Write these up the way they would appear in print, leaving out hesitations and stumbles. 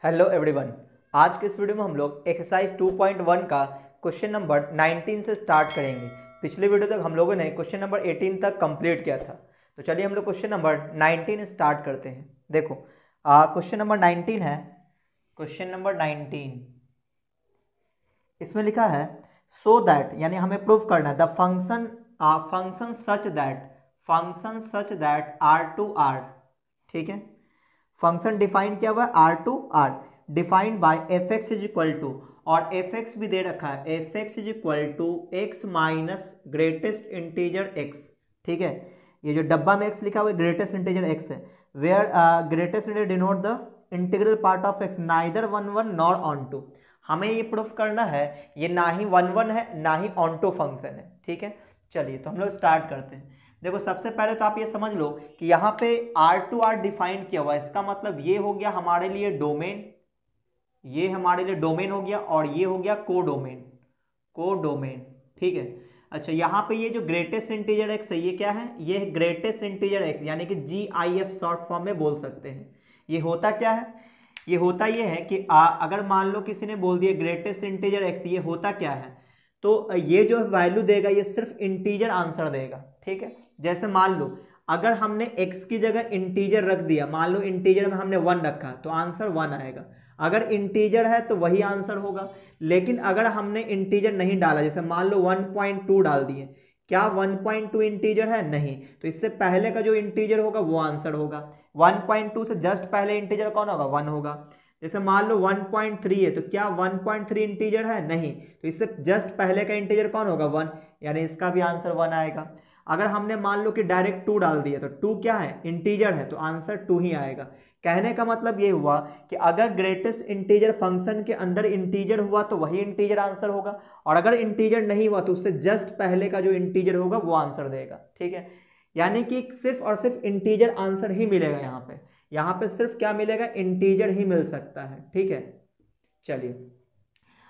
Hello everyone. आज के इस वीडियो में हम लोग एक्सरसाइज 2.1 का क्वेश्चन नंबर 19 से स्टार्ट करेंगे। पिछले वीडियो तक हम लोगों ने क्वेश्चन नंबर 18 तक कंप्लीट किया था, तो चलिए हम लोग क्वेश्चन नंबर 19 स्टार्ट करते हैं। देखो क्वेश्चन नंबर 19 है। क्वेश्चन नंबर 19 इसमें लिखा है सो दैट, यानी हमें प्रूफ करना है the function such that R to R. ठीक है, फंक्शन डिफाइन किया हुआ है R to R, defined by f x is equal to, और एफ एक्स भी दे रखा है f x is equal to x minus greatest integer x. ठीक है, ये जो डब्बा में एक्स लिखा हुआ है ग्रेटेस्ट इंटीजर एक्स है, where greatest integer denote the integral part of x neither 1 1 nor onto. हमें ये प्रूफ करना है ये ना ही 1 1 है ना ही ऑन टू फंक्शन है। ठीक है, चलिए तो हम लोग स्टार्ट करते हैं। देखो सबसे पहले तो आप ये समझ लो कि यहाँ पे आर टू आर डिफाइन किया हुआ है, इसका मतलब ये हो गया हमारे लिए डोमेन, ये हमारे लिए डोमेन हो गया, और ये हो गया कोडोमेन। ठीक है, अच्छा यहाँ पे ये जो ग्रेटेस्ट इंटीजर एक्स है ये क्या है, ये ग्रेटेस्ट इंटीजर एक्स यानी कि GIF शॉर्ट फॉर्म में बोल सकते हैं। ये होता क्या है, ये होता ये है कि अगर मान लो किसी ने बोल दिया ग्रेटेस्ट इंटीजर एक्स, ये होता क्या है, तो ये जो वैल्यू देगा ये सिर्फ इंटीजर आंसर देगा। ठीक है, जैसे मान लो अगर हमने x की जगह इंटीजर रख दिया, मान लो इंटीजर में हमने 1 रखा तो आंसर 1 आएगा। अगर इंटीजर है तो वही आंसर होगा, लेकिन अगर हमने इंटीजर नहीं डाला, जैसे मान लो 1.2 डाल दिए, क्या 1.2 इंटीजर है? नहीं, तो इससे पहले का जो इंटीजर होगा वो आंसर होगा। 1.2 से जस्ट पहले इंटीजर कौन होगा? 1 होगा। जैसे मान लो 1.3 है, तो क्या 1.3 इंटीजर है? नहीं, तो इससे जस्ट पहले का इंटीजर कौन होगा? 1, यानी इसका भी आंसर 1 आएगा। अगर हमने मान लो कि डायरेक्ट 2 डाल दिया, तो 2 क्या है? इंटीजर है, तो आंसर 2 ही आएगा। कहने का मतलब ये हुआ कि अगर ग्रेटेस्ट इंटीजर फंक्शन के अंदर इंटीजर हुआ तो वही इंटीजर आंसर होगा, और अगर इंटीजर नहीं हुआ तो उससे जस्ट पहले का जो इंटीजर होगा वो आंसर देगा। ठीक है, यानी कि सिर्फ और सिर्फ इंटीजर आंसर ही मिलेगा। यहाँ पे सिर्फ क्या मिलेगा? इंटीजर ही मिल सकता है। ठीक है, चलिए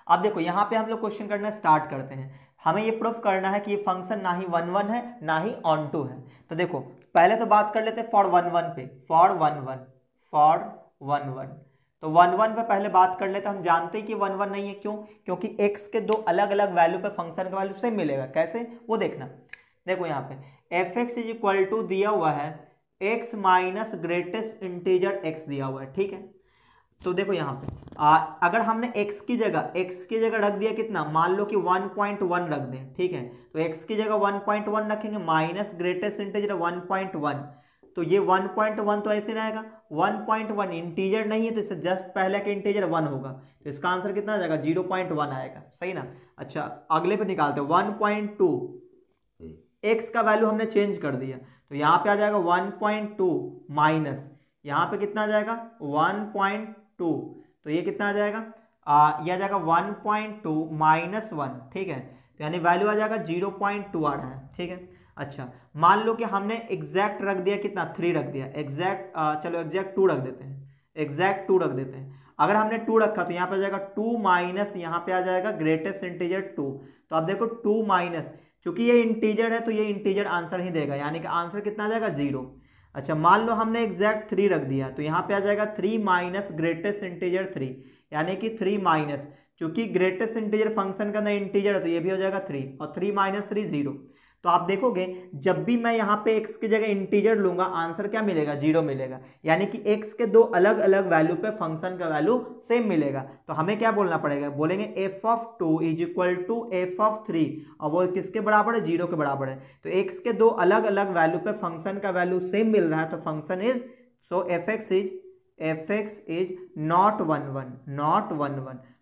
अब देखो यहाँ पे हम लोग क्वेश्चन करना स्टार्ट करते हैं। हमें ये प्रूफ करना है कि ये फंक्शन ना ही 1 1 है ना ही ऑन टू है। तो देखो पहले तो बात कर लेते हैं फॉर 1 1 पे, फॉर 1 1। तो 1 1 पे पहले बात कर लेते हैं। हम जानते हैं कि 1 1 नहीं है, क्यों? क्योंकि x के दो अलग अलग वैल्यू पे फंक्शन का वैल्यू सेम मिलेगा। कैसे वो देखना, देखो यहाँ पे f x is equal to दिया हुआ है x minus greatest integer x दिया हुआ है। ठीक है, तो देखो यहाँ पे अगर हमने x की जगह रख दिया कितना, मान लो कि 1.1 रख दें। ठीक है, तो x की जगह 1.1 रखेंगे माइनस ग्रेटेस्ट इंटीजर 1.1, तो ये 1.1 तो ऐसे रहेगा। 1.1 इंटीजर नहीं है, तो इससे जस्ट पहले का इंटीजर 1 होगा, तो इसका आंसर कितना आ जाएगा? 0.1 आएगा। सही ना? अच्छा अगले पे निकालते हैं 1.2, x का वैल्यू हमने चेंज कर दिया, तो यहाँ पे आ जाएगा 1.2 माइनस, यहाँ पे कितना आ जाएगा? 1.2, तो ये कितना आ जाएगा? ये आ जाएगा 1.2 माइनस 1। ठीक है, तो यानी वैल्यू आ जाएगा 0.2 आ रहा है। ठीक है, अच्छा मान लो कि हमने एग्जैक्ट रख दिया कितना? 3 रख दिया एग्जैक्ट। चलो एग्जैक्ट 2 रख देते हैं, अगर हमने 2 रखा तो यहाँ पे आ जाएगा 2 माइनस, यहाँ पे आ जाएगा ग्रेटेस्ट इंटीजर 2। तो आप देखो 2 माइनस, चूंकि ये इंटीजर है तो ये इंटीजर आंसर ही देगा, यानी कि आंसर कितना आ जाएगा? 0। अच्छा मान लो हमने एग्जैक्ट 3 रख दिया, तो यहाँ पे आ जाएगा 3 माइनस ग्रेटेस्ट इंटीजर 3, यानी कि 3 माइनस, चूंकि ग्रेटेस्ट इंटीजर फंक्शन का अंदर इंटीजर है तो ये भी हो जाएगा 3, और 3 माइनस 3 0। तो आप देखोगे जब भी मैं यहाँ पे x की जगह इंटीजर लूंगा आंसर क्या मिलेगा? 0 मिलेगा, यानी कि x के दो अलग अलग वैल्यू पे फंक्शन का वैल्यू सेम मिलेगा। तो हमें क्या बोलना पड़ेगा? बोलेंगे f(2) is equal to f(3), और वो किसके बराबर है? 0 के बराबर है। तो x के दो अलग अलग वैल्यू पे फंक्शन का वैल्यू सेम मिल रहा है, तो function is F x is not 1 1।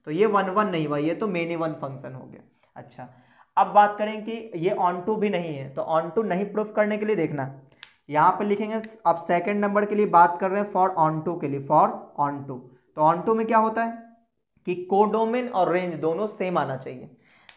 तो ये 1 1 नहीं हुआ, ये तो मेनी वन फंक्शन हो गया। अच्छा अब बात करें कि ये ऑन टू भी नहीं है, तो ऑन टू नहीं प्रूफ करने के लिए देखना यहाँ पे लिखेंगे। अब सेकंड नंबर के लिए बात कर रहे हैं फॉर ऑन टू के लिए, फॉर ऑन टू। तो ऑन टू में क्या होता है कि कोडोमेन और रेंज दोनों सेम आना चाहिए।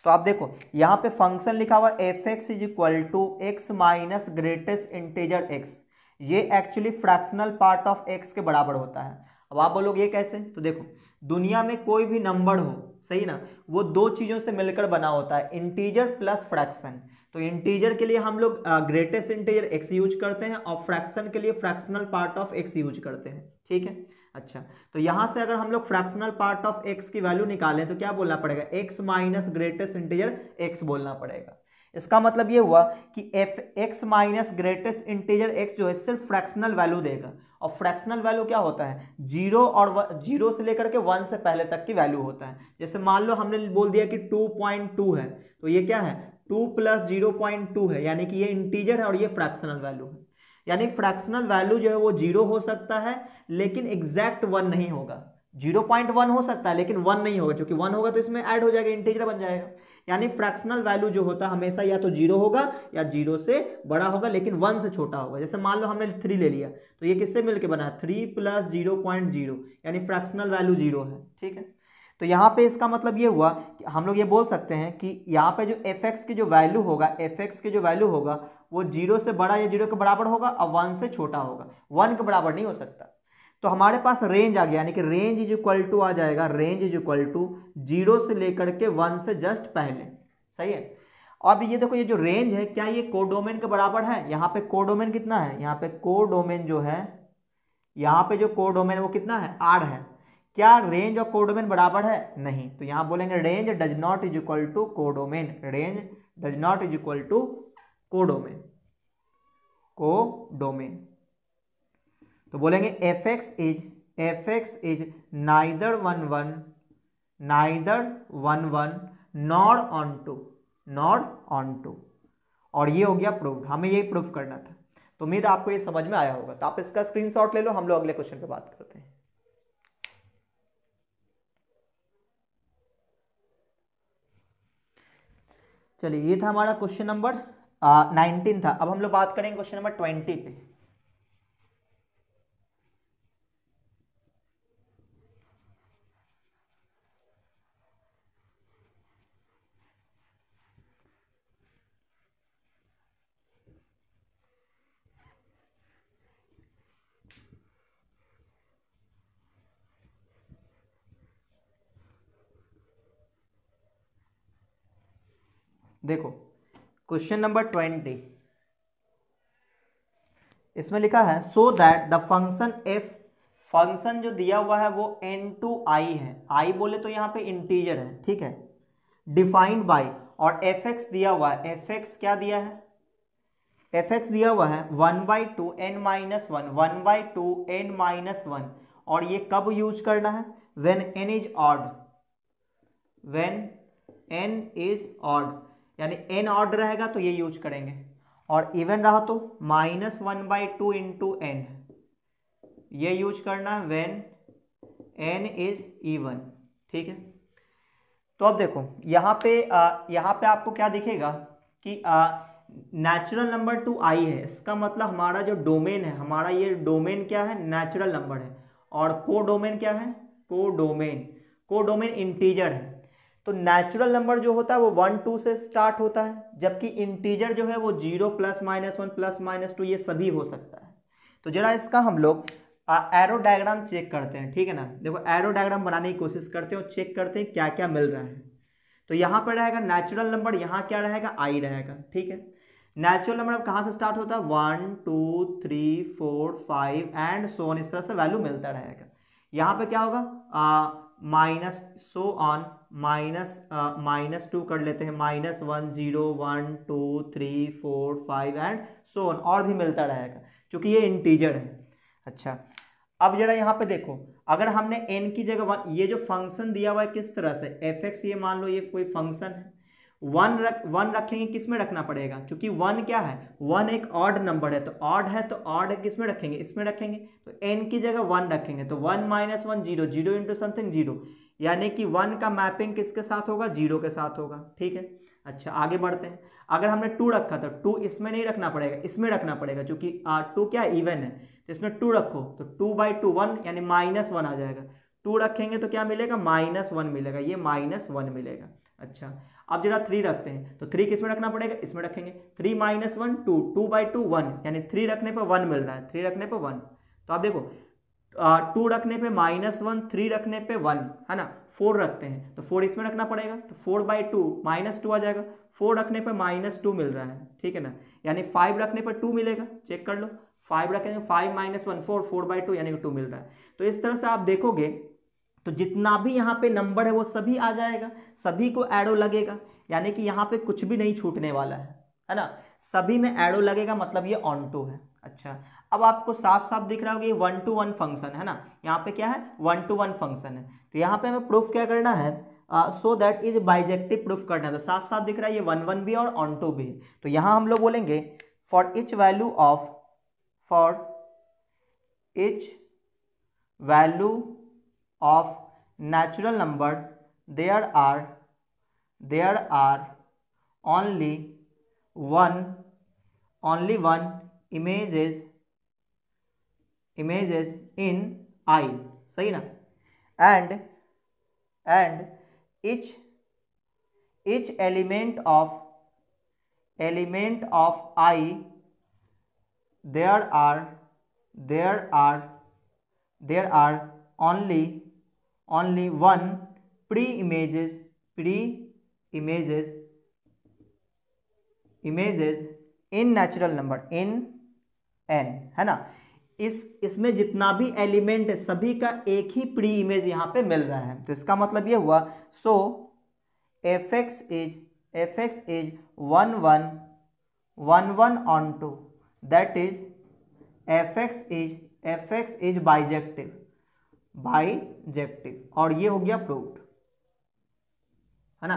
तो आप देखो यहाँ पे फंक्शन लिखा हुआ F x is equal to x minus greatest integer X, ये actually fractional part of X के बराबर होता है। अब आप बोलोगे ये कैसे? तो देखो दुनिया में कोई भी नंबर हो, सही ना, वो दो चीजों से मिलकर बना होता है, इंटीजर प्लस फ्रैक्शन। तो इंटीजर के लिए हम लोग ग्रेटेस्ट इंटीजर एक्स यूज करते हैं, और फ्रैक्शन के लिए fractional part of x use करते हैं। ठीक है, अच्छा, तो यहाँ से अगर हम लोग फ्रैक्शनल पार्ट ऑफ x की वैल्यू निकालें तो क्या बोलना पड़ेगा, x minus greatest integer x बोलना पड़ेगा। इसका मतलब ये हुआ कि x minus greatest integer x जो है सिर्फ फ्रैक्शनल वैल्यू देगा, और फ्रैक्शनल वैल्यू क्या होता है, जीरो और जीरो से लेकर के 1 से पहले तक की वैल्यू होता है। जैसे मान लो हमने बोल दिया कि 2.2 है, तो ये क्या है 2 प्लस 0.2 है, यानी कि ये इंटीजर है और ये फ्रैक्शनल वैल्यू है। यानी फ्रैक्शनल वैल्यू जो है वो 0 हो सकता है लेकिन एग्जैक्ट 1 नहीं होगा, 0.1 हो सकता है लेकिन 1 नहीं होगा, क्योंकि 1 होगा तो इसमें ऐड हो जाएगा, इंटीजर बन जाएगा। यानी फ्रैक्शनल वैल्यू जो होता है हमेशा या तो 0 होगा या 0 से बड़ा होगा लेकिन 1 से छोटा होगा। जैसे मान लो हमने 3 ले लिया तो ये किससे मिलके बना है, 3 प्लस 0.0, यानी फ्रैक्शनल वैल्यू 0 है। ठीक है, तो यहाँ पे इसका मतलब ये हुआ कि हम लोग ये बोल सकते हैं कि यहाँ पे जो fx की जो वैल्यू होगा, fx की जो वैल्यू होगा वो 0 से बड़ा या 0 के बराबर होगा और 1 से छोटा होगा, 1 के बराबर नहीं हो सकता। तो हमारे पास रेंज आ गया, यानी कि रेंज इज इक्वल टू आ जाएगा, रेंज इज इक्वल टू 0 से लेकर के 1 से जस्ट पहले। सही है, अब ये देखो ये जो रेंज है क्या ये कोडोमेन के बराबर है, यहाँ पे कोडोमेन कितना है, यहाँ पे कोडोमेन जो है, यहाँ पे जो कोडोमेन वो कितना है, r है। क्या रेंज और कोडोमेन बराबर है, नहीं, तो यहां बोलेंगे range does not is equal to codomain, range does not is equal to codomain, codomain. तो बोलेंगे fx is neither 1 1 nor onto, और ये हो गया प्रूफ, हमें ये प्रूफ करना था। तो उम्मीद है आपको ये समझ में आया होगा, तो आप इसका स्क्रीनशॉट ले लो, हम लोग अगले क्वेश्चन पे बात करते हैं। चलिए, ये था हमारा क्वेश्चन नंबर 19 था। अब हम लोग बात करेंगे क्वेश्चन नंबर 20 पे। देखो क्वेश्चन नंबर 20, इसमें लिखा है so that the function F, function जो दिया हुआ है वो n/i है, i बोले तो यहाँ पे इंटीजर है, ठीक है, डिफाइंड बाय, और fx दिया हुआ है, fx क्या दिया है, fx दिया हुआ है 1/2 n माइनस 1, 1/2 n माइनस 1, और ये कब यूज करना है, when n is odd, when n is odd, यानी n ऑड रहेगा तो ये यूज करेंगे, और इवन रहा तो -1/2 इंटू n, ये यूज करना है व्हेन n इज इवन। ठीक है, तो अब देखो यहाँ पे आपको क्या दिखेगा कि नेचुरल नंबर टू i है, इसका मतलब हमारा जो डोमेन है, हमारा ये डोमेन क्या है, नेचुरल नंबर है, और कोडोमेन क्या है, कोडोमेन इंटीजर है। तो नेचुरल नंबर जो होता है वो 1 2 से स्टार्ट होता है, जबकि इंटीजर जो है वो 0 +-1 +-2 ये सभी हो सकता है। तो जरा इसका हम लोग एरो डायग्राम चेक करते हैं, ठीक है ना। देखो एरो डायग्राम बनाने की कोशिश करते हैं और चेक करते हैं क्या क्या मिल रहा है। तो यहाँ पर रहेगा नेचुरल नंबर, यहाँ क्या रहेगा, i रहेगा, ठीक है। नेचुरल नंबर अब कहाँ से स्टार्ट होता है, 1 2 3 4 5 एंड सो ऑन, इस तरह से वैल्यू मिलता रहेगा। यहाँ पे क्या होगा, माइनस सो ऑन, -2 कर लेते हैं, -1 0 1 2 3 4 5 एंड सो ऑन, और भी मिलता रहेगा क्योंकि ये इंटीजर है। अच्छा, अब जरा यहाँ पे देखो, अगर हमने n की जगह 1, ये जो फंक्शन दिया हुआ है किस तरह से fx, ये मान लो ये कोई फंक्शन है, 1 रखेंगे, किस में रखना पड़ेगा, क्योंकि 1 क्या है, 1 एक ऑड नंबर है, तो ऑड है तो ऑड है, किस में रखेंगे, इसमें रखेंगे, तो n की जगह 1 रखेंगे, तो 1 -1 0 0 इंटू समथिंग 0, यानी कि 1 का मैपिंग किसके साथ होगा, 0 के साथ होगा। ठीक है, अच्छा आगे बढ़ते हैं। अगर हमने 2 रखा तो 2 इसमें नहीं रखना पड़ेगा, इसमें रखना पड़ेगा, क्योंकि 2 क्या इवन है, तो इसमें 2 रखो, तो 2/2 1 यानी -1 आ जाएगा, 2 रखेंगे तो क्या मिलेगा, -1 मिलेगा, ये -1 मिलेगा। अच्छा, अब जरा 3 रखते हैं, तो 3 किस में रखना पड़ेगा, इसमें रखेंगे, 3 - 1 2, 2/2 1, यानी 3 रखने पर 1 मिल रहा है, 3 रखने पर 1। तो आप देखो 2 रखने पे -1, 3 रखने पे 1 है ना, 4 रखते हैं तो 4 इसमें रखना पड़ेगा, तो 4/2 -2 आ जाएगा, 4 रखने पे -2 मिल रहा है, ठीक है ना, यानी 5 रखने पर 2 मिलेगा, चेक कर लो, 5 रखेंगे, 5 - 1 4, 4/2 यानी कि 2 मिल रहा है। तो इस तरह से आप देखोगे तो जितना भी यहाँ पे नंबर है वो सभी आ जाएगा, सभी को एरो लगेगा, यानी कि यहाँ पे कुछ भी नहीं छूटने वाला है ना, सभी में एरो लगेगा, मतलब ये ऑन टू है। अच्छा, अब आपको साफ साफ दिख रहा होगा ये 1 to 1 फंक्शन है ना, यहाँ पे क्या है 1 to 1 फंक्शन है। तो यहाँ पे हमें प्रूफ क्या करना है, so that is bijective proof करना है। तो साफ साफ दिख रहा है ये 1 1 भी और ऑन टू भी है। तो यहाँ हम लोग बोलेंगे for each value of natural number there are only one images in I, सही ना, and each element of I there are only one pre-images in natural number in n, है ना। इसमें जितना भी एलिमेंट है सभी का एक ही प्री इमेज यहाँ पे मिल रहा है। तो इसका मतलब ये हुआ सो fx is 1 1 1 1 on 2, that is fx is bijective, और ये हो गया प्रूव्ड, है ना।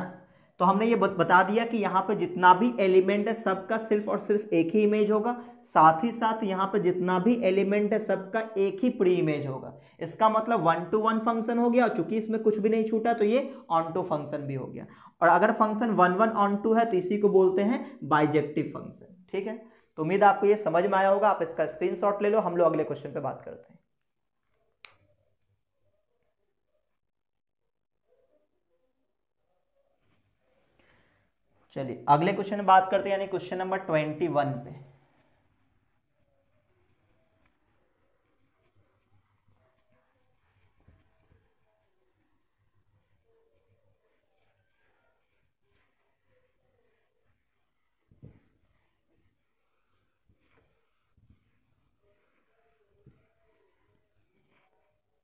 तो हमने ये बता दिया कि यहाँ पे जितना भी एलिमेंट है सबका सिर्फ और सिर्फ एक ही इमेज होगा, साथ ही साथ यहाँ पे जितना भी एलिमेंट है सबका एक ही प्री इमेज होगा। इसका मतलब 1 to 1 फंक्शन हो गया, और चूंकि इसमें कुछ भी नहीं छूटा तो ये ऑन टू फंक्शन भी हो गया। और अगर फंक्शन 1 1 ऑन टू है तो इसी को बोलते हैं बाइजेक्टिव फंक्शन। ठीक है, तो उम्मीद आपको ये समझ में आया होगा। आप इसका स्क्रीनशॉट ले लो, हम लोग अगले क्वेश्चन पे बात करते हैं। चलिए अगले क्वेश्चन में बात करते हैं, यानी क्वेश्चन नंबर 21 पे।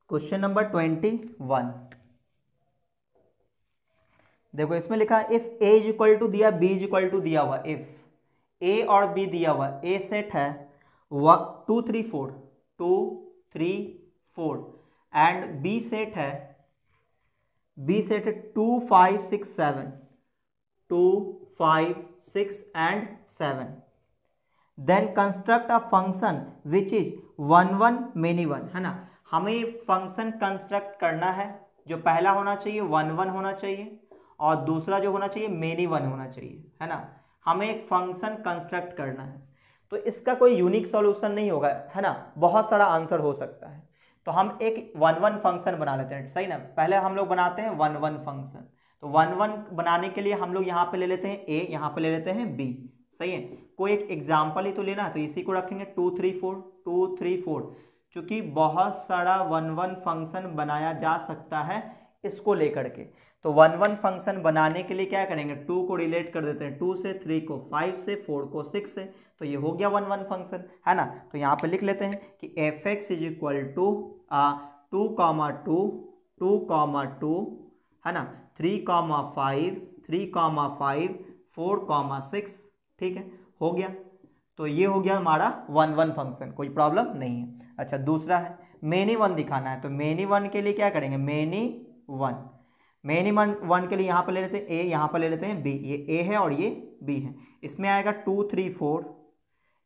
क्वेश्चन नंबर 21, देखो इसमें लिखा है if a is equal to दिया, b इज इक्वल टू दिया हुआ, इफ a और b दिया हुआ, a सेट है 2 3 4 2 3 4 एंड b सेट है 2 5 6 7 2 5 6 and 7, then construct a function which is 1 1 many 1, है ना। हमें फंक्शन कंस्ट्रक्ट करना है, जो पहला होना चाहिए 1 1 होना चाहिए और दूसरा जो होना चाहिए मेनी 1 होना चाहिए, है ना। हमें एक फंक्शन कंस्ट्रक्ट करना है, तो इसका कोई यूनिक सॉल्यूशन नहीं होगा, है ना, बहुत सारा आंसर हो सकता है। तो हम एक 1 1 फंक्शन बना लेते हैं, सही ना। पहले हम लोग बनाते हैं 1 1 फंक्शन। तो 1 1 बनाने के लिए हम लोग यहाँ पे ले लेते हैं a, यहाँ पे ले लेते हैं b, सही है। कोई एक एग्जाम्पल ही तो लेना है, तो इसी को रखेंगे 2 3 4 2 3 4। चूंकि बहुत सारा 1 1 फंक्शन बनाया जा सकता है इसको लेकर के, तो 1 1 फंक्शन बनाने के लिए क्या करेंगे, 2 को रिलेट कर देते हैं 2 से, 3 को 5 से, 4 को 6 से, तो ये हो गया 1 1 फंक्शन, है ना। तो यहाँ पे लिख लेते हैं कि fx इज इक्वल टू 2 2 है ना, 3 5 3 5 4 6, ठीक है, हो गया। तो ये हो गया हमारा 1 1 फंक्शन, कोई प्रॉब्लम नहीं है। अच्छा, दूसरा है मेनी 1 दिखाना है, तो मेनी 1 के लिए क्या करेंगे, मेनी 1 के लिए यहाँ पर ले लेते हैं a, यहाँ पर ले लेते हैं b, ये a है और ये b है। इसमें आएगा 2 3 4,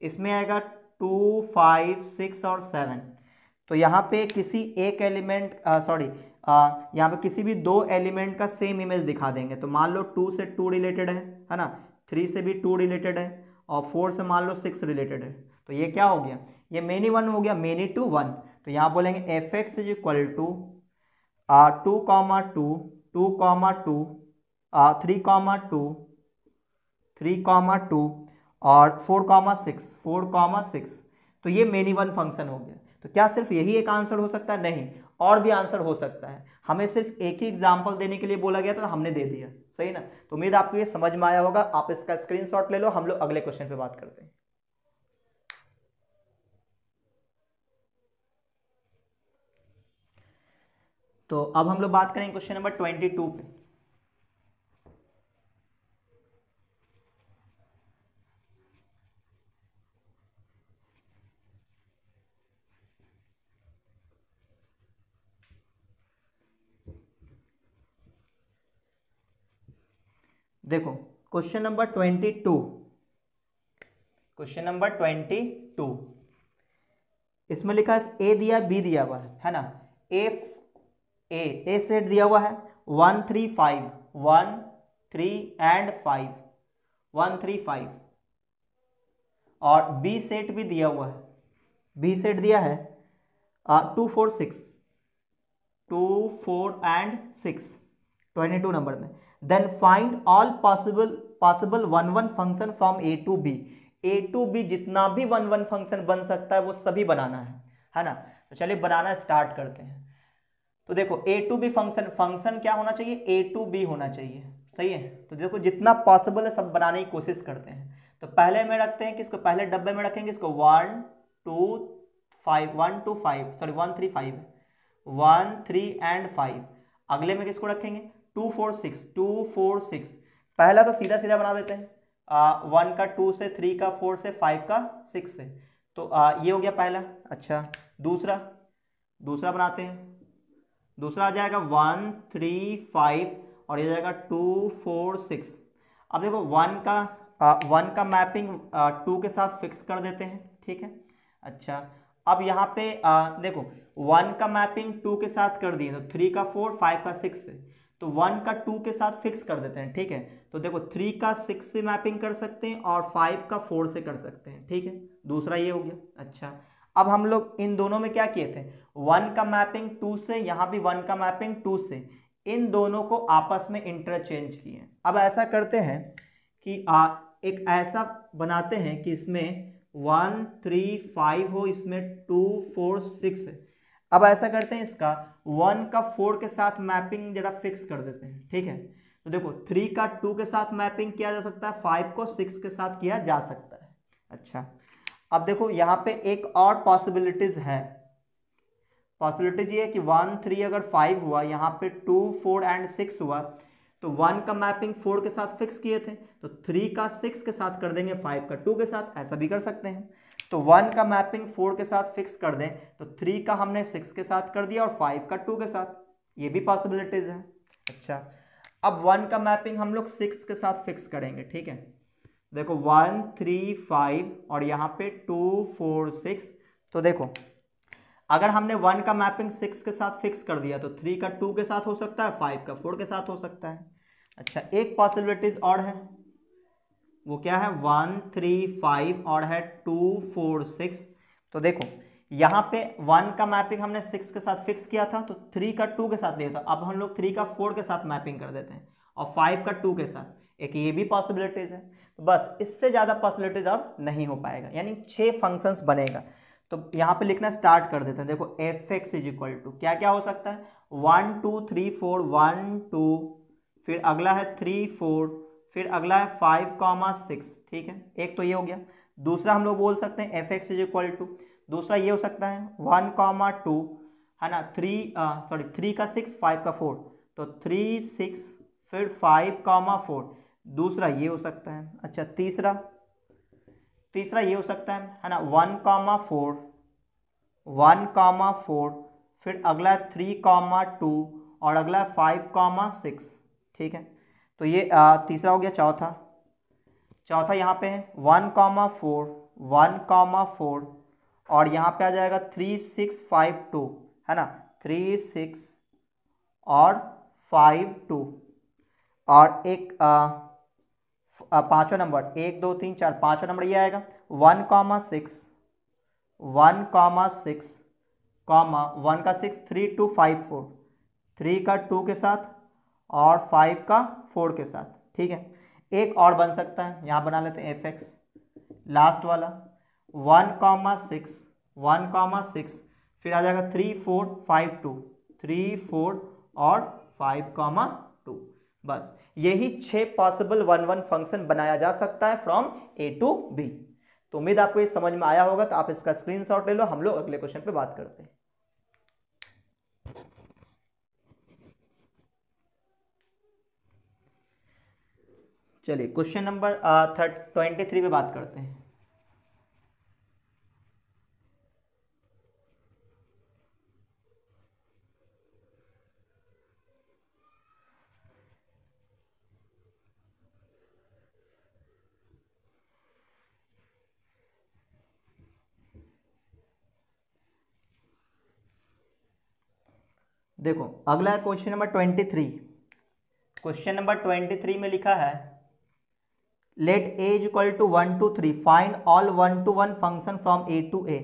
इसमें आएगा 2 5 6 और 7। तो यहाँ पे किसी एक एलिमेंट यहाँ पे किसी भी 2 एलिमेंट का सेम इमेज दिखा देंगे। तो मान लो 2 से 2 रिलेटेड है ना, 3 से भी 2 रिलेटेड है और 4 से मान लो 6 रिलेटेड है। तो ये क्या हो गया, ये मेनी 1 हो गया, मेनी 2 1। तो यहाँ बोलेंगे fx इज इक्वल टू 2 2 2 2 3 2 और 4 6। तो ये मेनी 1 फंक्शन हो गया। तो क्या सिर्फ यही एक आंसर हो सकता है, नहीं, और भी आंसर हो सकता है। हमें सिर्फ एक ही एग्जांपल देने के लिए बोला गया था, तो हमने दे दिया, सही ना। तो उम्मीद आपको ये समझ में आया होगा। आप इसका स्क्रीनशॉट ले लो, हम लोग अगले क्वेश्चन पे बात करते हैं। तो अब हम लोग बात करेंगे क्वेश्चन नंबर 22 पे। देखो क्वेश्चन नंबर 22, क्वेश्चन नंबर 22, इसमें लिखा है ए दिया बी दिया हुआ है ना। ए सेट दिया हुआ है 1 3 5 1 3 एंड 5 1 3 5, और बी सेट भी दिया हुआ है, बी सेट दिया है 2 4 6 2 4 एंड 6 22 नंबर में। Then find all possible 1 1 function from A to B. A to B जितना भी 1 1 फंक्शन बन सकता है वो सभी बनाना है ना। तो चलिए बनाना स्टार्ट करते हैं। तो देखो ए टू बी फंक्शन क्या होना चाहिए, ए टू बी होना चाहिए, सही है। तो देखो जितना पॉसिबल है सब बनाने की कोशिश करते हैं। तो पहले में रखते हैं किसको, पहले डब्बे में रखेंगे इसको 1 2 5 1 2 5 सॉरी 1 3 5 1 3 एंड 5। अगले में किसको रखेंगे 2 4 6 2 4 6। पहला तो सीधा सीधा बना देते हैं, 1 का 2 से, 3 का 4 से, 5 का 6 से। तो ये हो गया पहला। अच्छा दूसरा बनाते हैं। दूसरा आ जाएगा 1 3 5 और ये जाएगा 2 4 6। अब देखो 1 का मैपिंग 2 के साथ फिक्स कर देते हैं, ठीक है। अच्छा अब यहाँ पे देखो 1 का मैपिंग 2 के साथ कर दिए, तो 3 का 4 5 का 6 से, तो 1 का 2 के साथ फिक्स कर देते हैं, ठीक है। तो देखो 3 का 6 से मैपिंग कर सकते हैं और 5 का 4 से कर सकते हैं, ठीक है। दूसरा ये हो गया। अच्छा अब हम लोग इन दोनों में क्या किए थे, 1 का मैपिंग 2 से, यहाँ भी 1 का मैपिंग 2 से, इन दोनों को आपस में इंटरचेंज किए। अब ऐसा करते हैं कि एक ऐसा बनाते हैं कि इसमें 1 3 5 हो, इसमें 2 4 6 है। अब ऐसा करते हैं इसका 1 का 4 के साथ मैपिंग जरा फिक्स कर देते हैं, ठीक है। तो देखो 3 का 2 के साथ मैपिंग किया जा सकता है, 5 को 6 के साथ किया जा सकता है। अच्छा अब देखो यहाँ पे एक और पॉसिबिलिटीज है। पॉसिबिलिटीज ये है कि 1 3 अगर 5 हुआ, यहाँ पे 2 4 एंड 6 हुआ, तो 1 का मैपिंग 4 के साथ फिक्स किए थे, तो 3 का 6 के साथ कर देंगे, 5 का 2 के साथ, ऐसा भी कर सकते हैं। तो 1 का मैपिंग 4 के साथ फिक्स कर दें, तो 3 का हमने 6 के साथ कर दिया और 5 का 2 के साथ, ये भी पॉसिबिलिटीज है। अच्छा अब 1 का मैपिंग हम लोग 6 के साथ फिक्स करेंगे, ठीक है। देखो 1 3 5 और यहाँ पे 2 4 6। तो देखो अगर हमने 1 का मैपिंग 6 के साथ फिक्स कर दिया, तो 3 का 2 के साथ हो सकता है, 5 का 4 के साथ हो सकता है। अच्छा एक पॉसिबिलिटीज और है, वो क्या है 1 3 5 और है 2 4 6। तो देखो यहाँ पे 1 का मैपिंग हमने 6 के साथ फिक्स किया था, तो 3 का 2 के साथ लिया था। अब हम लोग 3 का 4 के साथ मैपिंग कर देते हैं और 5 का 2 के साथ, एक ये भी पॉसिबिलिटीज है। तो बस इससे ज़्यादा पॉसिबिलिटीज अब नहीं हो पाएगा, यानी 6 फंक्शंस बनेगा। तो यहाँ पे लिखना स्टार्ट कर देते हैं। देखो F x is equal to क्या क्या हो सकता है, 1 2 3 4 1 2, फिर अगला है 3 4, फिर अगला है 5 6, ठीक है। एक तो ये हो गया। दूसरा हम लोग बोल सकते हैं F x is equal to, दूसरा ये हो सकता है 1 2 है ना, 3 का 6 5 का 4, तो 3 6 फिर 5 4, दूसरा ये हो सकता है। अच्छा तीसरा ये हो सकता है ना 1 4 फिर अगला 3 2 और अगला 5 6, ठीक है। तो ये तीसरा हो गया। चौथा यहाँ पे है 1 4 और यहाँ पे आ जाएगा 3 6 5 2 है ना, 3 6 और 5 2, और एक पांचवा नंबर 1 2 3 4 पांचवा नंबर ये आएगा 1 6 1 का 6 3 2 5 4, 3 का 2 के साथ और 5 का 4 के साथ, ठीक है। एक और बन सकता है, यहाँ बना लेते हैं एफ एक्स लास्ट वाला 1 6 फिर आ जाएगा 3 4 5 2, 3 4 और 5 2। बस यही 6 पॉसिबल 1 1 फंक्शन बनाया जा सकता है फ्रॉम ए टू बी। तो उम्मीद आपको ये समझ में आया होगा। तो आप इसका स्क्रीनशॉट ले लो, हम लोग अगले क्वेश्चन पे बात करते हैं। चलिए क्वेश्चन नंबर 23 पे बात करते हैं। देखो अगला है क्वेश्चन नंबर 23। क्वेश्चन नंबर 23 में लिखा है let A is equal to 1 to 3 find all 1 to 1 function from A to A.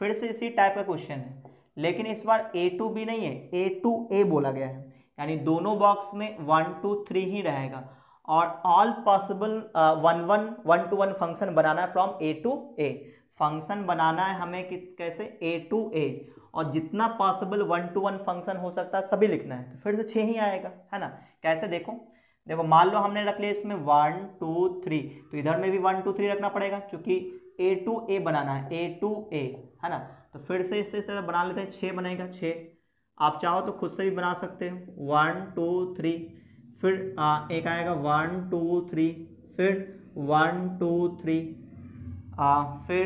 फिर से इसी टाइप का क्वेश्चन है, लेकिन इस बार ए टू बी नहीं है, ए टू ए बोला गया है, यानी दोनों बॉक्स में 1 to 3 ही रहेगा और ऑल पॉसिबल 1 to 1 फंक्शन बनाना है from A to A. Function बनाना है हमें कैसे, ए टू ए, और जितना पॉसिबल 1 to 1 फंक्शन हो सकता है सभी लिखना है, तो फिर से 6 ही आएगा, है ना। कैसे देखो, देखो मान लो हमने रख लिया इसमें 1 2 3, तो इधर में भी 1 2 3 रखना पड़ेगा क्योंकि ए टू ए बनाना है, ए टू ए, है ना। तो फिर से इस तरह बना लेते हैं, 6 बनेगा 6। आप चाहो तो खुद से भी बना सकते हो, 1 2 3, फिर एक आएगा 1 2 3, फिर 1 2 3, फिर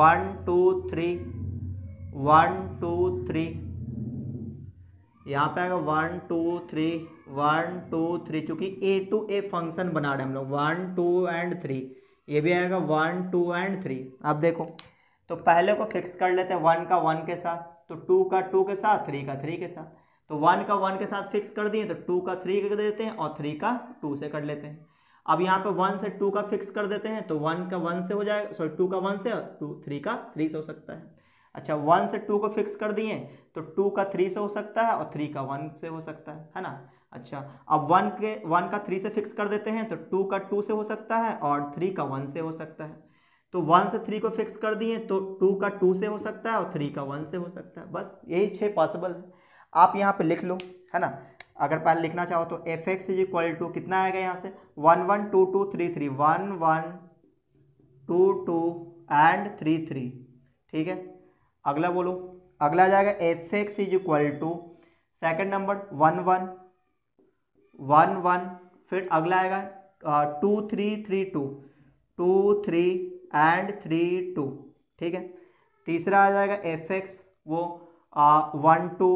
1 2 3, 1 2 3, यहाँ पे आएगा 1 2 3, 1 2 3, चूंकि ए टू ए फंक्शन बना रहे हैं हम लोग 1 2 and 3, ये भी आएगा 1 2 and 3। अब देखो तो पहले को फिक्स कर लेते हैं 1 का 1 के साथ, तो 2 का 2 के साथ, 3 का 3 के साथ। तो 1 का 1 के साथ फिक्स कर दिए तो 2 का 3 कर देते हैं और 3 का 2 से कर लेते हैं। अब यहाँ पे 1 से 2 का फिक्स कर देते हैं तो 1 का 1 से हो जाएगा, सॉरी 2 का 1 से और 3 का 3 से हो सकता है। अच्छा 1 से 2 को फिक्स कर दिए तो 2 का 3 से हो सकता है और 3 का 1 से हो सकता है ना। अच्छा अब 1 का 3 से फिक्स कर देते हैं तो 2 का 2 से हो सकता है और 3 का 1 से हो सकता है। तो 1 से 3 को फिक्स कर दिए तो 2 का 2 से हो सकता है और 3 का 1 से हो सकता है। बस यही 6 पॉसिबल है, आप यहाँ पे लिख लो, है ना। अगर पहले लिखना चाहो तो F x is equal to कितना आएगा यहाँ से 1 1 2 2 3 3, 1 1 2 2 and 3 3, ठीक है। अगला बोलो, अगला आ जाएगा F x is equal to second number 1 1 1 1, फिर अगला आएगा 2 3 3 2, 2 3 and 3 2, ठीक है। तीसरा आ जाएगा एफ एक्स, वो 1 2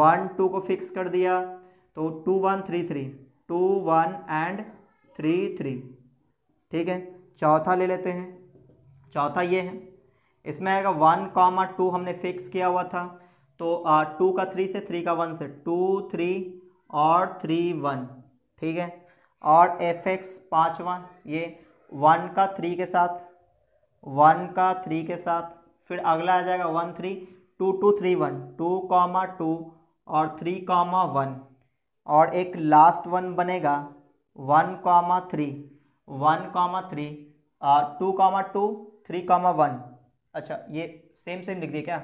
1 2 को फिक्स कर दिया तो 2 1 3 3, 2 1 and 3 3, ठीक है। चौथा ले लेते हैं, चौथा ये है, इसमें आएगा 1 2 हमने फिक्स किया हुआ था, तो 2 का 3 से, 3 का 1 से, 2 3 और 3 1, ठीक है। और एफ एक्स पाँचवा, ये 1 का 3 के साथ, 1 का 3 के साथ, फिर अगला आ जाएगा 1 3 2 2 3 1, 2 2 और 3 1, और एक लास्ट वन बनेगा 1 3 1 3 2 2 3 1। अच्छा ये सेम लिख दिए क्या,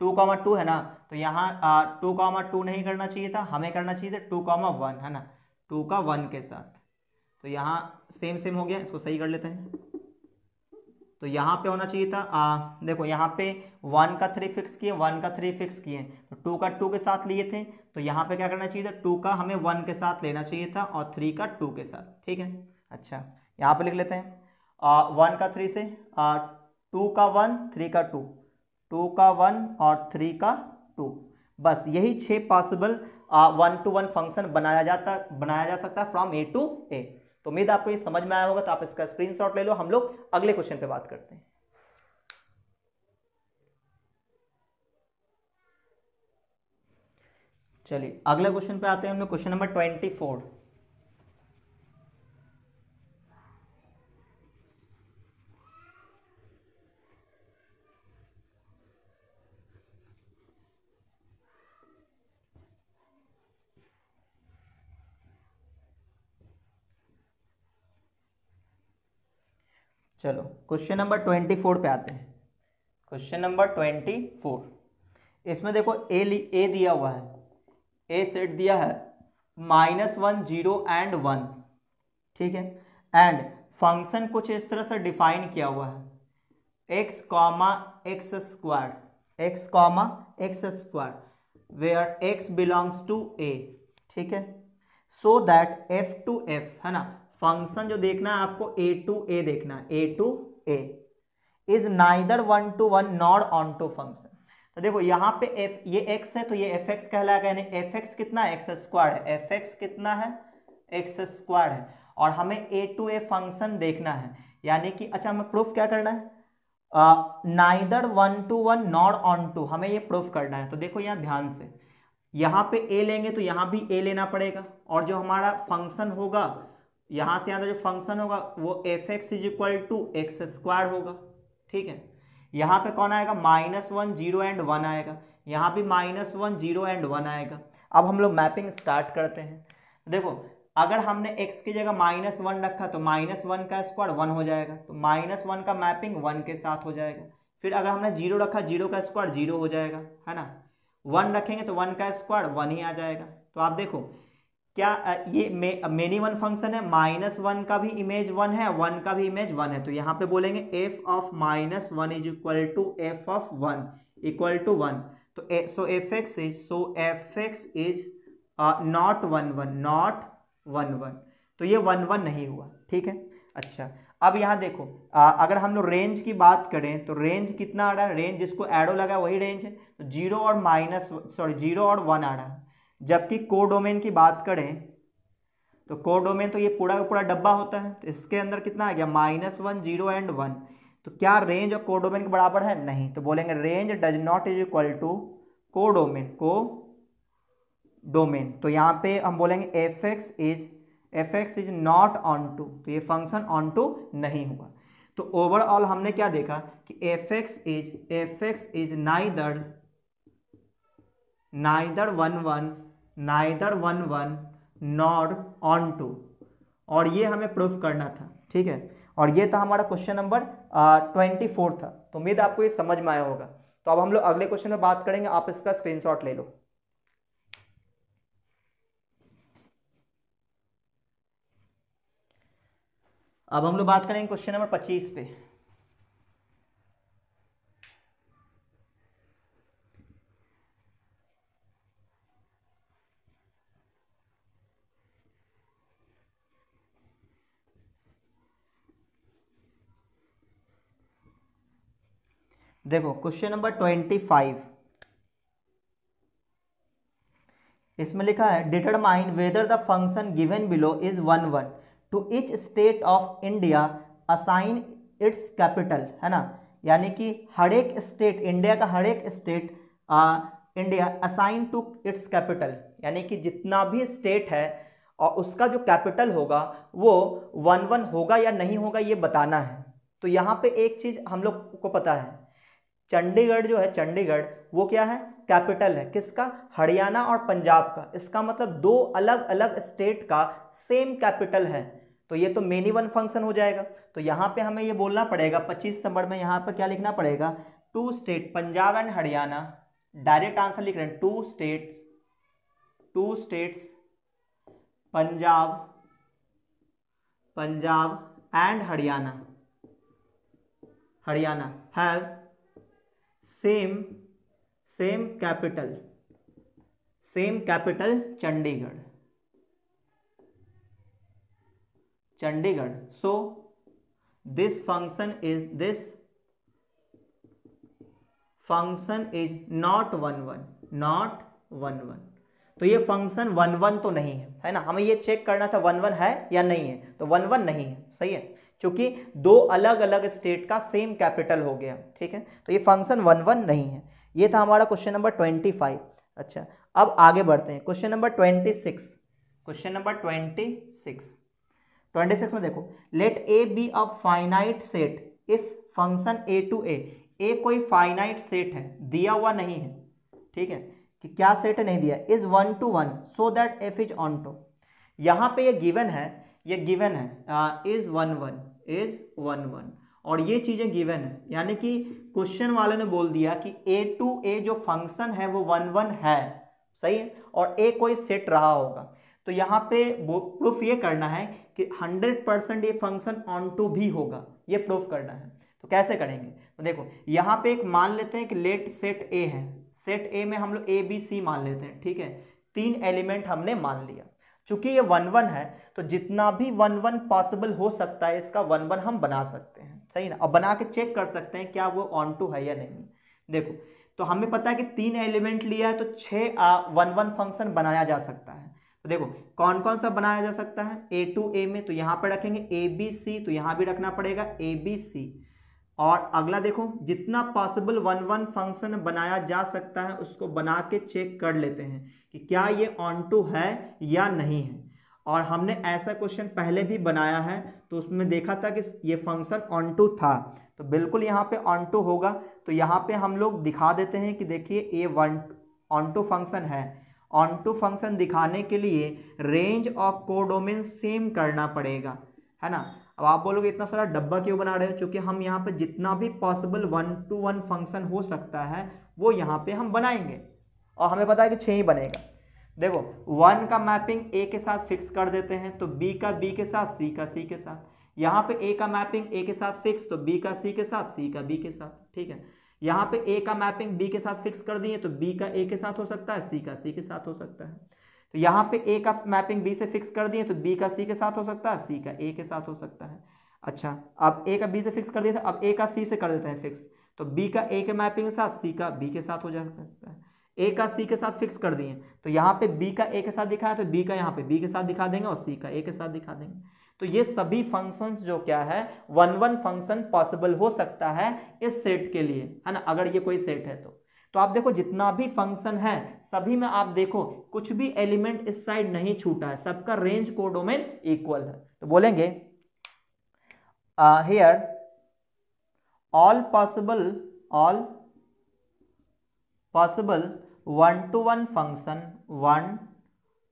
2 2 है ना, तो यहाँ 2 2 नहीं करना चाहिए था, हमें करना चाहिए था 2 1, है ना, 2 का 1 के साथ। तो यहाँ सेम हो गया, इसको सही कर लेते हैं। तो यहाँ पे होना चाहिए था देखो यहाँ पे 1 का 3 फिक्स किए, 1 का 3 फिक्स किए, तो 2 का 2 के साथ लिए थे, तो यहाँ पे क्या करना चाहिए था, 2 का हमें 1 के साथ लेना चाहिए था और 3 का 2 के साथ, ठीक है। अच्छा यहाँ पे लिख लेते हैं 1 का 3 से 2 का 1 3 का 2, 2 का 1 और 3 का 2। बस यही 6 पॉसिबल 1 to 1 फंक्शन बनाया जा सकता है फ्रॉम ए टू ए। तो उम्मीद आपको ये समझ में आया होगा, तो आप इसका स्क्रीनशॉट ले लो। हम लोग अगले क्वेश्चन पे बात करते हैं। चलिए अगले क्वेश्चन पे आते हैं हम लोग, क्वेश्चन नंबर 24। चलो क्वेश्चन नंबर 24 पे आते हैं। क्वेश्चन नंबर 24, इसमें देखो ए दिया हुआ है, ए सेट दिया है -1 0 and 1, ठीक है। एंड फंक्शन कुछ इस तरह से डिफाइन किया हुआ है, x, x square where x belongs to a, ठीक है। So that f to f, है ना, फंक्शन जो देखना है आपको ए टू ए देखना है, A to A is neither 1 to 1 not onto function. तो देखो यहाँ पे एफ ये एक्स है तो ये एफ एक्स कहलाएगा, यानी एफ एक्स कितना है, एक्स स्क्वायर है, एफ एक्स कितना है, एक्स स्क्वायर है, और हमें ए टू ए फंक्शन देखना है, यानी कि अच्छा हमें प्रूफ क्या करना है, neither 1 to 1 not onto, हमें ये प्रूफ करना है। तो देखो यहाँ ध्यान से, यहाँ पे ए लेंगे तो यहाँ भी ए लेना पड़ेगा, और जो हमारा फंक्शन होगा यहाँ से यहाँ जो फंक्शन होगा वो F x is equal to X square होगा, ठीक है। यहाँ पे कौन आएगा, -1 0 एंड 1 आएगा, यहाँ भी -1 0 एंड 1 आएगा। अब हम लोग मैपिंग स्टार्ट करते हैं। देखो अगर हमने x की जगह -1 रखा तो -1 का स्क्वायर 1 हो जाएगा, तो -1 का मैपिंग 1 के साथ हो जाएगा। फिर अगर हमने 0 रखा, 0 का स्क्वायर 0 हो जाएगा, है ना। 1 रखेंगे तो 1 का स्क्वायर 1 ही आ जाएगा। तो आप देखो क्या ये मेनी वन फंक्शन है, -1 का भी इमेज 1 है, 1 का भी इमेज 1 है, तो यहाँ पे बोलेंगे f of -1 is equal to f of 1 equal to 1। तो so F x is not 1 1 not 1 1, तो ये 1 1 नहीं हुआ, ठीक है। अच्छा अब यहाँ देखो अगर हम लोग रेंज की बात करें तो रेंज कितना आ रहा है, रेंज जिसको एरो लगा वही रेंज है, तो 0 और 1 आ रहा है। जबकि कोडोमेन की बात करें तो कोडोमेन तो ये पूरा का पूरा डब्बा होता है, तो इसके अंदर कितना आ गया, -1 0 एंड 1। तो क्या रेंज और कोडोमेन के बराबर है, नहीं, तो बोलेंगे range does not is equal to codomain तो यहाँ पे हम बोलेंगे F x is not onto, तो ये फंक्शन ऑन टू नहीं हुआ। तो ओवरऑल हमने क्या देखा कि F x is neither 1 1 not onto, और ये हमें प्रूफ करना था, ठीक है। और ये था हमारा क्वेश्चन नंबर 24 था। तो उम्मीद आपको ये समझ में आया होगा। तो अब हम लोग अगले क्वेश्चन में बात करेंगे, आप इसका स्क्रीनशॉट ले लो। अब हम लोग बात करेंगे क्वेश्चन नंबर 25 पे। देखो क्वेश्चन नंबर 25, इसमें लिखा है determine whether the function given below is 1 1 to each state of India assign its capital, है ना। यानी कि हर एक स्टेट, इंडिया का हर एक state India assign to its capital, यानी कि जितना भी स्टेट है और उसका जो कैपिटल होगा वो 1 1 होगा या नहीं होगा ये बताना है। तो यहाँ पे एक चीज़ हम लोग को पता है, चंडीगढ़ जो है, चंडीगढ़ वो क्या है, कैपिटल है किसका, हरियाणा और पंजाब का। इसका मतलब दो अलग अलग स्टेट का सेम कैपिटल है, तो ये तो मेनी वन फंक्शन हो जाएगा। तो यहाँ पे हमें ये बोलना पड़ेगा 25 नंबर में, यहाँ पे क्या लिखना पड़ेगा, 2 state Punjab and Haryana, direct answer लिख रहे हैं 2 states Punjab and Haryana have same capital Chandigarh. So this function is not 1 1। तो ये फंक्शन 1 1 तो नहीं है ना। हमें ये चेक करना था 1 1 है या नहीं है, तो 1 1 नहीं है, सही है, क्योंकि दो अलग अलग स्टेट का सेम कैपिटल हो गया, ठीक है। तो ये फंक्शन 1 1 नहीं है। ये था हमारा क्वेश्चन नंबर 25। अच्छा अब आगे बढ़ते हैं, क्वेश्चन नंबर 26। 26 में देखो, let A be a finite set if function A to A कोई फाइनाइट सेट है, दिया हुआ नहीं है, ठीक है, कि क्या सेट है नहीं दिया, is 1 to 1 so that F is onto. यहाँ पे ये गिवन है इज 1 1 और ये चीजें गिवन है, यानी कि क्वेश्चन वाले ने बोल दिया कि ए टू ए जो फंक्शन है वो 1 1 है, सही है, और ए कोई सेट रहा होगा। तो यहाँ पे प्रूफ ये करना है कि 100% ये फंक्शन ऑन टू भी होगा, ये प्रूफ करना है। तो कैसे करेंगे, तो देखो यहाँ पे एक मान लेते हैं कि लेट सेट ए है, सेट ए में हम लोग ए बी सी मान लेते हैं, ठीक है, 3 एलिमेंट हमने मान लिया। चूंकि ये 1 1 है तो जितना भी 1 1 पॉसिबल हो सकता है इसका 1 1 हम बना सकते हैं, सही ना। अब बना के चेक कर सकते हैं क्या वो ऑन टू है या नहीं। देखो तो हमें पता है कि 3 एलिमेंट लिया है तो 6 1 1 फंक्शन बनाया जा सकता है। तो देखो कौन कौन सा बनाया जा सकता है, ए टू ए में तो यहाँ पर रखेंगे ए बी सी, तो यहाँ भी रखना पड़ेगा ए बी सी। और अगला देखो जितना पॉसिबल 1 1 फंक्शन बनाया जा सकता है उसको बना के चेक कर लेते हैं कि क्या ये ऑन टू है या नहीं है। और हमने ऐसा क्वेश्चन पहले भी बनाया है तो उसमें देखा था कि ये फंक्शन ऑन टू था, तो बिल्कुल यहाँ पे ऑन टू होगा। तो यहाँ पे हम लोग दिखा देते हैं कि देखिए ये ऑन टू फंक्शन है। ऑन टू फंक्शन दिखाने के लिए रेंज और कोडोमेन सेम करना पड़ेगा, है ना। अब आप बोलोगे इतना सारा डब्बा क्यों बना रहे हो, क्योंकि हम यहाँ पे जितना भी पॉसिबल 1 to 1 फंक्शन हो सकता है वो यहाँ पे हम बनाएंगे और हमें पता है कि 6 ही बनेगा। देखो 1 का मैपिंग ए के साथ फिक्स कर देते हैं तो बी का बी के साथ, सी का सी के साथ। यहाँ पे ए का मैपिंग ए के साथ फिक्स तो बी का सी के साथ, सी का बी के साथ, ठीक है। यहाँ पे ए का मैपिंग बी के साथ फिक्स कर दिए तो बी का ए के साथ हो सकता है, सी का सी के साथ हो सकता है। तो यहाँ पे ए का मैपिंग बी से फिक्स कर दिए तो बी का सी के साथ हो सकता है, सी का ए के साथ हो सकता है। अच्छा अब ए का बी से फिक्स कर दिया था, अब ए का सी से कर देते हैं फिक्स तो बी का ए के मैपिंग के साथ सी का बी के साथ हो जा सकता है। ए का सी के साथ फिक्स कर दिए तो यहाँ पे बी का ए के साथ दिखाया तो बी का यहाँ पे बी के साथ दिखा देंगे और सी का ए के साथ दिखा देंगे। तो ये सभी फंक्शंस जो क्या है 1 1 फंक्शन पॉसिबल हो सकता है इस सेट के लिए, है ना, अगर ये कोई सेट है तो आप देखो जितना भी फंक्शन है सभी में आप देखो कुछ भी एलिमेंट इस साइड नहीं छूटा है, सबका रेंज कोडोमेन इक्वल है। तो बोलेंगे here all possible 1 to 1 function 1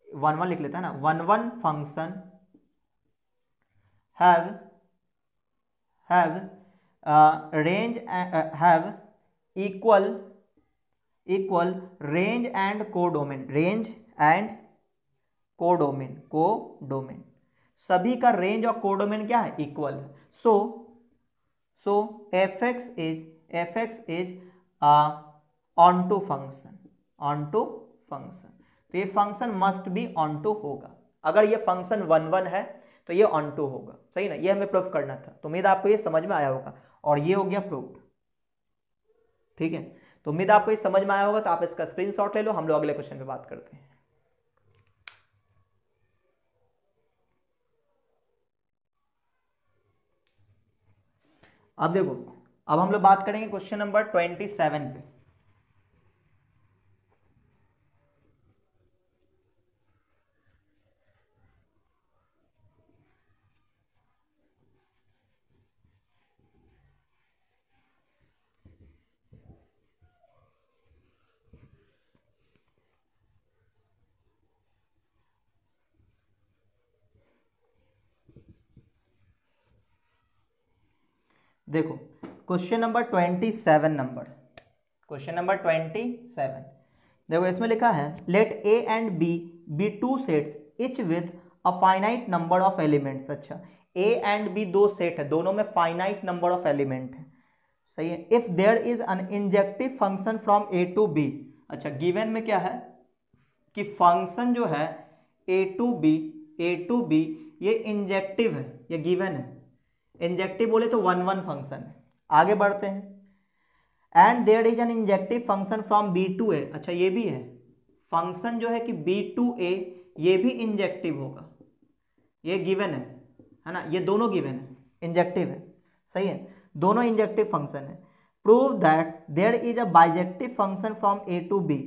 1 लिख लेता है ना, 1 1 function have range have equal range and codomain सभी का रेंज और कोडोमेन क्या है, इक्वल है। So fx is onto function तो ये function must be onto होगा। अगर ये फंक्शन 1 1 है तो ये ऑन टू होगा, सही ना। ये हमें प्रूफ करना था, तो उम्मीद आपको ये समझ में आया होगा और ये हो गया प्रूफ, ठीक है। तो उम्मीद आपको ये समझ में आया होगा, तो आप इसका स्क्रीनशॉट ले लो, हम लोग अगले क्वेश्चन पे बात करते हैं। अब देखो अब हम लोग बात करेंगे क्वेश्चन नंबर 27 पे। देखो क्वेश्चन नंबर 27 देखो इसमें लिखा है let A and B be two sets each with a finite number of elements. अच्छा ए एंड बी दो सेट है, दोनों में फाइनाइट नंबर ऑफ एलिमेंट है, सही है। If there is an injective function from A to B. अच्छा given में क्या है कि फंक्शन जो है ए टू बी ये इंजेक्टिव है, ये गिवन है। इंजेक्टिव बोले तो 1 1 फंक्शन है। आगे बढ़ते हैं and there is an injective function from B to A. अच्छा ये भी है फंक्शन जो है कि बी टू ए ये भी इंजेक्टिव होगा, ये गिवन है ना, ये दोनों गिवन है, इंजेक्टिव है, सही है, दोनों इंजेक्टिव फंक्शन है। Prove that there is a bijective function from A to B.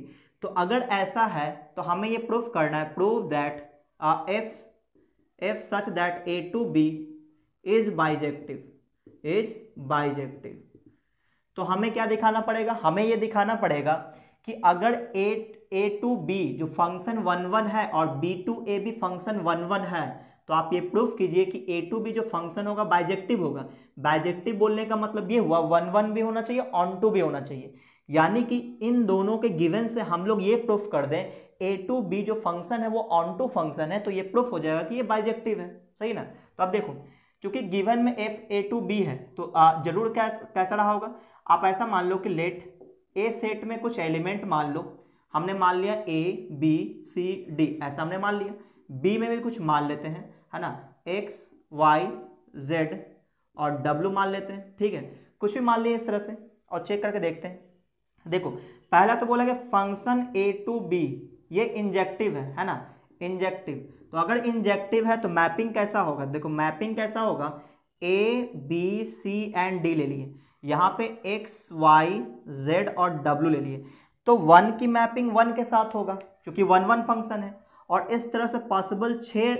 तो अगर ऐसा है तो हमें ये प्रूफ करना है, prove that if such that a to b is bijective तो हमें क्या दिखाना पड़ेगा, हमें ये दिखाना पड़ेगा कि अगर a to b जो फंक्शन 1 1 है और b to a भी फंक्शन 1 1 है तो आप ये प्रूफ कीजिए कि a to b जो फंक्शन होगा बाइजेक्टिव होगा। बाइजेक्टिव बोलने का मतलब ये हुआ 1 1 भी होना चाहिए, ऑन टू भी होना चाहिए, यानी कि इन दोनों के गिवन से हम लोग ये प्रूफ कर दें ए टू बी जो फंक्शन है वो ऑन टू फंक्शन है, तो ये प्रूफ हो जाएगा कि ये बाइजेक्टिव है, सही ना। तो अब देखो क्योंकि गिवन में एफ ए टू बी है तो जरूर कैसा रहा होगा। आप ऐसा मान लो कि लेट ए सेट में कुछ एलिमेंट मान लो, हमने मान लिया ए बी सी डी, ऐसा हमने मान लिया। बी में भी कुछ मान लेते हैं, है ना, एक्स वाई जेड और डब्ल्यू मान लेते हैं, ठीक है, कुछ भी मान लिए इस तरह से और चेक करके देखते हैं। देखो पहला तो बोला कि फंक्शन ए टू बी ये इंजेक्टिव है ना, इंजेक्टिव। तो अगर इंजेक्टिव है तो मैपिंग कैसा होगा, देखो मैपिंग कैसा होगा, A B C and D ले लिए, यहाँ पे एक्स वाई जेड और डब्ल्यू ले लिए, तो 1 की मैपिंग 1 के साथ होगा क्योंकि 1 1 फंक्शन है। और इस तरह से पॉसिबल 6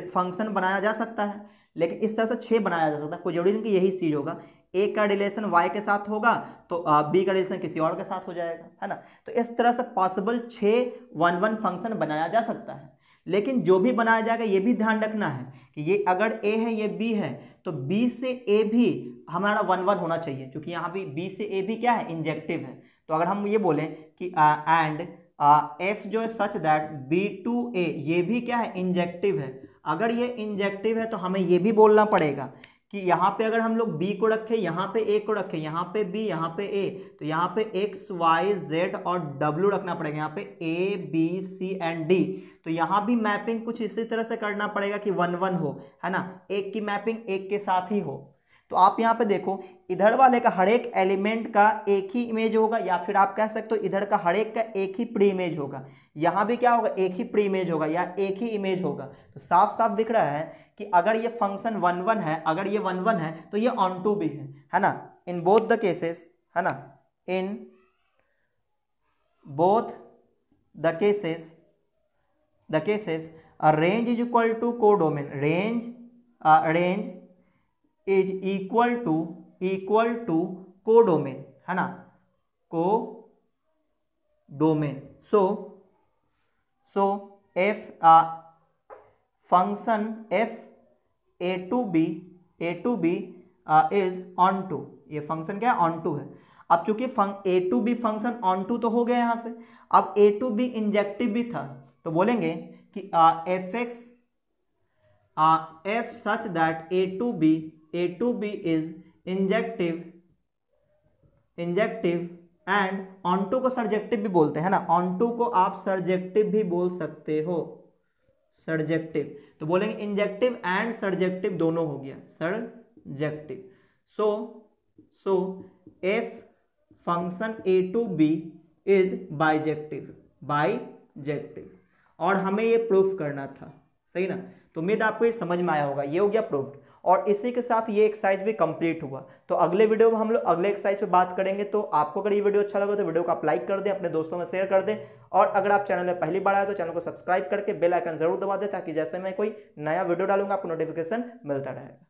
फंक्शन बनाया जा सकता है, लेकिन इस तरह से 6 बनाया जा सकता है, कोई जरूरी नहीं कि यही चीज होगा। ए का रिलेशन वाई के साथ होगा तो बी का रिलेशन किसी और के साथ हो जाएगा, है ना। तो इस तरह से पॉसिबल 6 1 1 फंक्शन बनाया जा सकता है। लेकिन जो भी बनाया जाएगा ये भी ध्यान रखना है कि ये अगर ए है ये बी है तो बी से ए भी हमारा 1 1 होना चाहिए, क्योंकि यहाँ भी बी से ए भी क्या है, इंजेक्टिव है। तो अगर हम ये बोलें कि एंड एफ जो है सच दैट बी टू ए, ये भी क्या है, इंजेक्टिव है। अगर ये इंजेक्टिव है तो हमें ये भी बोलना पड़ेगा कि यहाँ पे अगर हम लोग b को रखें, यहाँ पे a को रखें, यहाँ पे b, यहाँ पे a, तो यहाँ पे x y z और w रखना पड़ेगा, यहाँ पे a b c and d। तो यहाँ भी मैपिंग कुछ इसी तरह से करना पड़ेगा कि 1 1 हो, है ना, एक की मैपिंग एक के साथ ही हो। तो आप यहाँ पे देखो इधर वाले का हर एक एलिमेंट का एक ही इमेज होगा, या फिर आप कह सकते हो इधर का हर एक का एक ही प्री इमेज होगा, यहाँ भी क्या होगा, एक ही प्री इमेज होगा या एक ही इमेज होगा। तो साफ साफ दिख रहा है कि अगर ये फंक्शन 1 1 है, अगर ये 1 1 है तो ये ऑन टू भी है ना, इन बोथ द केसेस, है ना, in both the cases range is equal to codomain, range is equal to codomain, है ना, codomain. So F function F A to B is onto, ये function क्या है, ऑन टू है। अब चूंकि A to B function onto तो हो गया यहां से, अब ए टू बी इंजेक्टिव भी था, तो बोलेंगे कि F X F such that A to B is injective and onto को सर्जेक्टिव भी बोलते हैं ना, ऑन टू को आप सर्जेक्टिव भी बोल सकते हो, सर्जेक्टिव। तो बोलेंगे इंजेक्टिव एंड सर्जेक्टिव दोनों हो गया, surjective. So F function A to B is bijective, और हमें ये प्रूफ करना था, सही ना। तो उम्मीद आपको ये समझ में आया होगा, ये हो गया प्रूफ। और इसी के साथ ये एक्सरसाइज भी कंप्लीट हुआ। तो अगले वीडियो में हम लोग अगले एक्सरसाइज पे बात करेंगे। तो आपको अगर ये वीडियो अच्छा लगा तो वीडियो को आप लाइक कर दें, अपने दोस्तों में शेयर कर दें, और अगर आप चैनल में पहली बार आए तो चैनल को सब्सक्राइब करके बेल आइकन जरूर दबा दें, ताकि जैसे मैं कोई नया वीडियो डालूंगा आपको नोटिफिकेशन मिलता रहेगा।